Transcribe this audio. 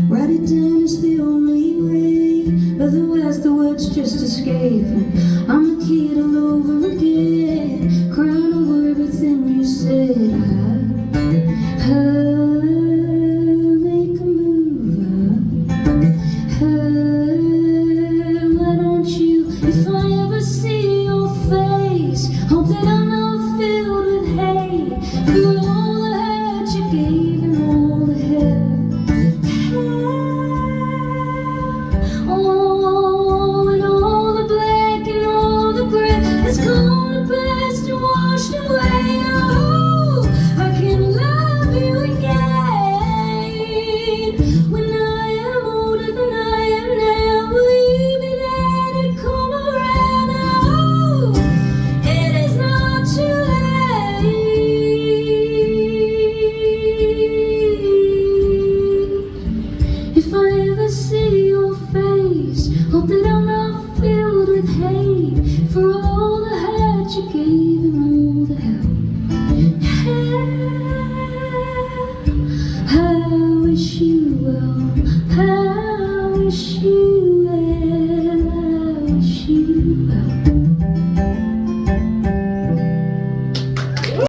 Write it down, it's the only way, otherwise the words just escape. I'm a kid all over again, crying over everything you said. Make a move. Why don't you, if I ever see your face, hope that I'm not filled with hate for all the hurt you gave and all the hell. Oh, and all the black and all the gray is gone past and washed away. Oh, I can love you again when I am older than I am now. Will you be there to come around? Oh, it is not too late. If I ever see your face, hope that I'm not filled with hate for all the hurt you gave and all the hell. I wish you well, I wish you